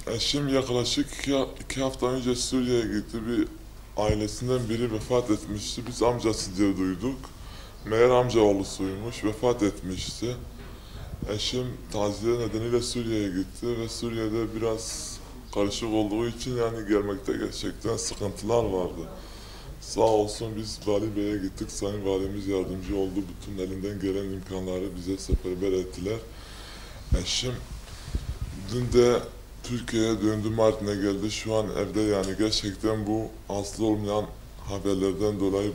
Eşim yaklaşık iki hafta önce Suriye'ye gitti. Bir ailesinden biri vefat etmişti. Biz amcası diye duyduk. Meğer amcaoğlusuymuş, vefat etmişti. Eşim taziye nedeniyle Suriye'ye gitti ve Suriye'de biraz karışık olduğu için yani gelmekte gerçekten sıkıntılar vardı. Sağ olsun biz Vali Bey'e gittik. Sayın Valimiz yardımcı oldu. Bütün elinden gelen imkanları bize seferber ettiler. Eşim dün de Türkiye'ye döndü, Mardin'e geldi. Şu an evde yani gerçekten bu aslı olmayan haberlerden dolayı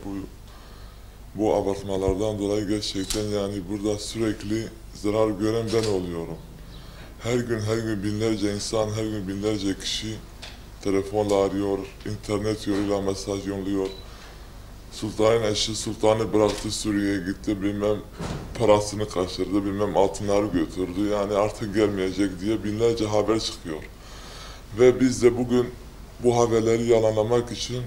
bu abartmalardan dolayı gerçekten yani burada sürekli zarar gören ben oluyorum. Her gün binlerce insan, her gün binlerce kişi telefonla arıyor, internet yoluyla mesaj yolluyor. Sultanın eşi sultanı bıraktı, Suriye'ye gitti, bilmem parasını kaçırdı, bilmem altınları götürdü. Yani artık gelmeyecek diye binlerce haber çıkıyor. Ve biz de bugün bu haberleri yalanlamak için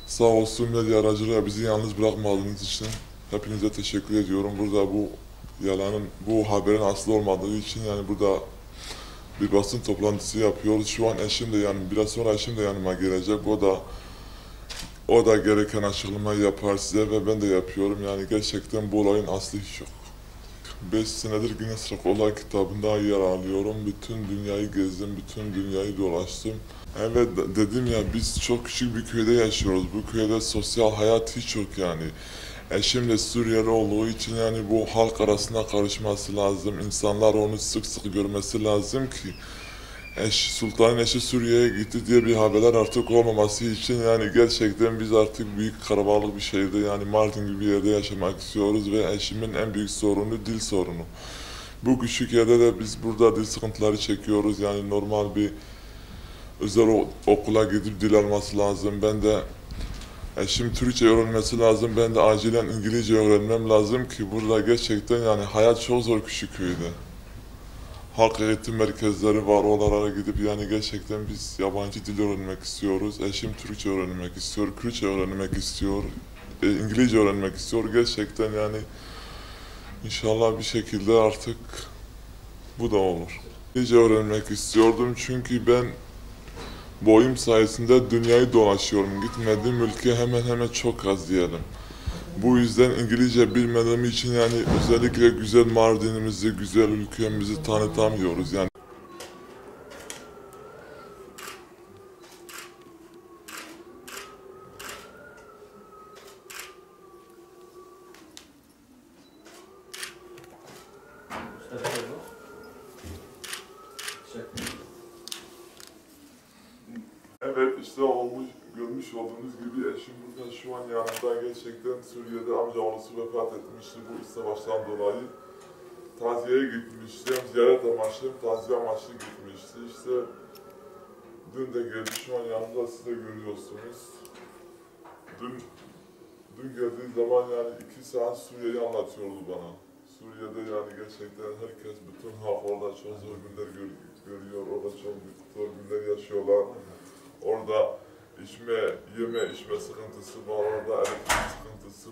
sağ olsun medya aracılığıyla bizi yalnız bırakmadığınız için hepinize teşekkür ediyorum. Burada bu haberin aslı olmadığı için yani burada bir basın toplantısı yapıyoruz. Şu an eşim de yani biraz sonra eşim de yanıma gelecek. O da gereken açıklamayı yapar size ve ben de yapıyorum. Yani gerçekten bu olayın aslı hiç yok. 5 senedir Guinness Rekorlar kitabında yer alıyorum. Bütün dünyayı gezdim, bütün dünyayı dolaştım. Evet dedim ya biz çok küçük bir köyde yaşıyoruz. Bu köyde sosyal hayat hiç yok yani. Eşim de Suriyeli olduğu için yani bu halk arasında karışması lazım. İnsanlar onu sık sık görmesi lazım ki Sultanın eşi Suriye'ye gitti diye bir haberler artık olmaması için yani gerçekten biz artık büyük kalabalık bir şehirde yani Mardin gibi bir yerde yaşamak istiyoruz ve eşimin en büyük sorunu dil sorunu. Bu küçük yerde de biz burada dil sıkıntıları çekiyoruz yani normal bir özel okula gidip dil alması lazım. Ben de eşim Türkçe öğrenmesi lazım. Ben de acilen İngilizce öğrenmem lazım ki burada gerçekten yani hayat çok zor küçük köyde. Halk eğitim merkezleri var, oralara gidip yani gerçekten biz yabancı dil öğrenmek istiyoruz. Eşim Türkçe öğrenmek istiyor, Kürtçe öğrenmek istiyor, İngilizce öğrenmek istiyor. Gerçekten yani inşallah bir şekilde artık bu da olur. İngilizce öğrenmek istiyordum çünkü ben boyum sayesinde dünyayı dolaşıyorum. Gitmediğim ülke hemen hemen çok az diyelim. Bu yüzden İngilizce bilmediğim için yani özellikle güzel Mardin'imizi, güzel ülkemizi tanıtamıyoruz yani. Evet işte görmüş olduğunuz gibi eşim burada şu an yanımda gerçekten Suriye'de amcaoğlusu vefat etmişti bu iç savaştan dolayı. Taziyeye gitmiştim, ziyaret amaçlı, taziye amaçlı gitmişti. İşte dün de geldi, şu an yanımda siz de görüyorsunuz. Dün geldiği zaman yani 2 saat Suriye'yi anlatıyordu bana. Suriye'de yani gerçekten herkes, bütün halk orada çok zor günler görüyor, orada çok zor günler yaşıyorlar. Orada yeme içme sıkıntısı var, orada elektrik sıkıntısı